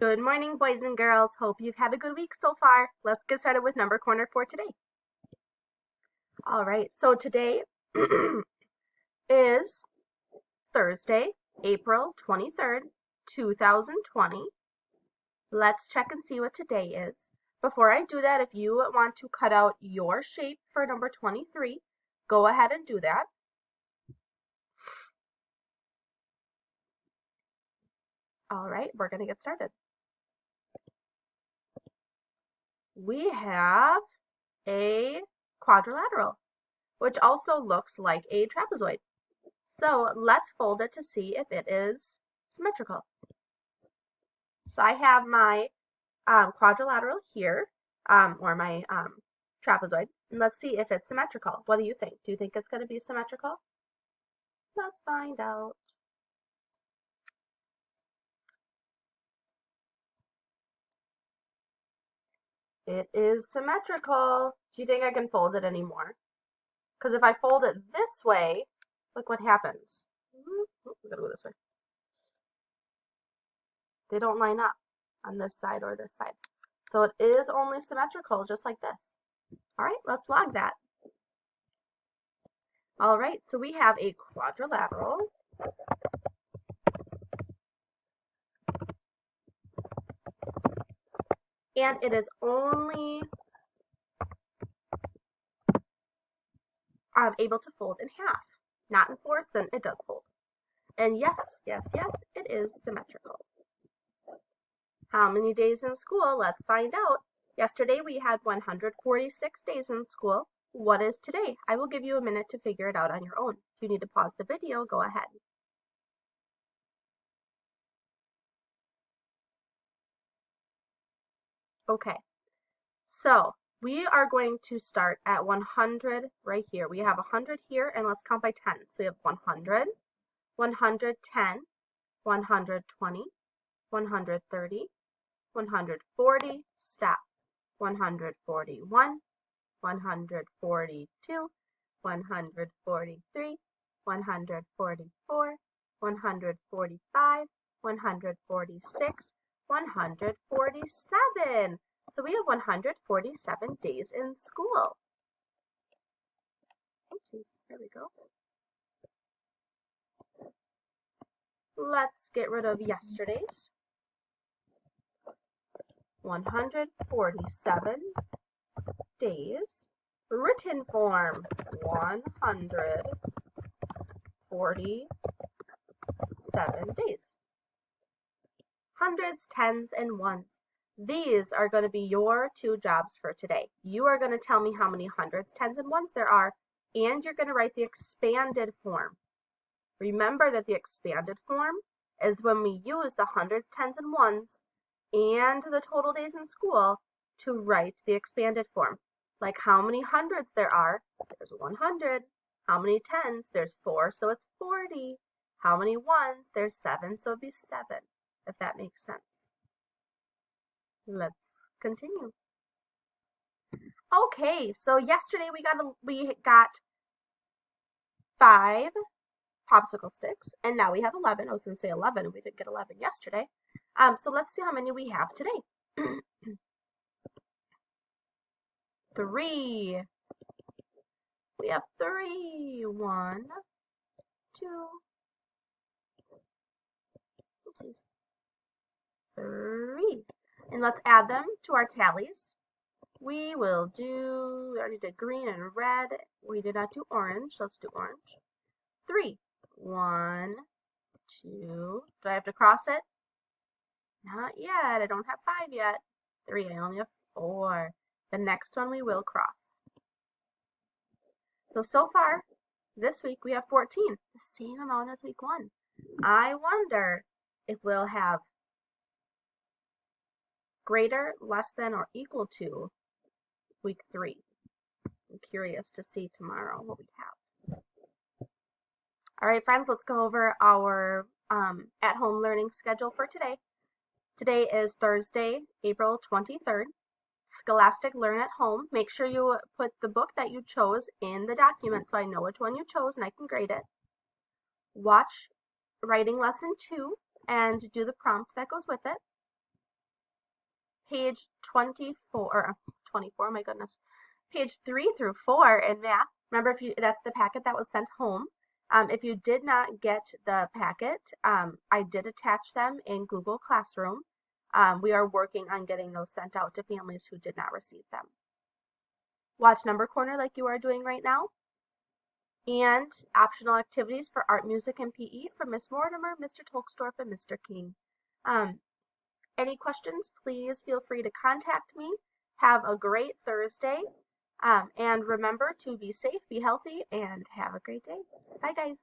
Good morning, boys and girls. Hope you've had a good week so far. Let's get started with number corner for today. All right, so today is Thursday, April 23rd, 2020. Let's check and see what today is. Before I do that, if you want to cut out your shape for number 23, go ahead and do that. All right, we're going to get started. We have a quadrilateral, which also looks like a trapezoid. So let's fold it to see if it is symmetrical. So I have my quadrilateral here, or my trapezoid, and let's see if it's symmetrical. What do you think? Do you think it's going to be symmetrical? Let's find out. It is symmetrical. Do you think I can fold it anymore? Because if I fold it this way, look what happens. We gotta go this way. They don't line up on this side or this side. So it is only symmetrical, just like this. All right, let's log that. All right, so we have a quadrilateral. And it is only able to fold in half, not in fourths, and it does fold. And yes, it is symmetrical. How many days in school? Let's find out. Yesterday we had 146 days in school. What is today? I will give you a minute to figure it out on your own. If you need to pause the video, go ahead. Okay, so we are going to start at 100 right here. We have 100 here, and let's count by 10. So we have 100, 110, 120, 130, 140, stop, 141, 142, 143, 144, 145, 146, 147. So we have 147 days in school. Oopsies, there we go. Let's get rid of yesterday's. 147 days. Written form, 147 days. Hundreds, tens, and ones. These are going to be your two jobs for today. You are going to tell me how many hundreds, tens, and ones there are, and you're going to write the expanded form. Remember that the expanded form is when we use the hundreds, tens, and ones and the total days in school to write the expanded form. Like how many hundreds there are, there's 100. How many tens, there's 4, so it's 40. How many ones, there's 7, so it'd be 7, if that makes sense. Let's continue. Okay, so yesterday we got 5 popsicle sticks, and now we have 11. I was going to say 11, and we didn't get 11 yesterday. So let's see how many we have today. 3. We have 3. 1, 2, oopsies, 3. And let's add them to our tallies. We already did green and red. We did not do orange. Let's do orange. 3. 1, 2. Do I have to cross it? Not yet. I don't have 5 yet. 3. I only have 4. The next one we will cross. So far, this week we have 14. The same amount as week 1. I wonder if we'll have greater, less than, or equal to week 3. I'm curious to see tomorrow what we have. All right, friends, let's go over our at-home learning schedule for today. Today is Thursday, April 23rd. Scholastic Learn at Home. Make sure you put the book that you chose in the document so I know which one you chose and I can grade it. Watch Writing Lesson 2 and do the prompt that goes with it. page 24, my goodness, page 3 through 4 in math. Remember, that's the packet that was sent home. If you did not get the packet, I did attach them in Google Classroom. We are working on getting those sent out to families who did not receive them. Watch Number Corner like you are doing right now. And optional activities for art, music, and PE from Miss Mortimer, Mr. Tolksdorf, and Mr. King. Any questions, please feel free to contact me. Have a great Thursday. And remember to be safe, be healthy, and have a great day. Bye, guys.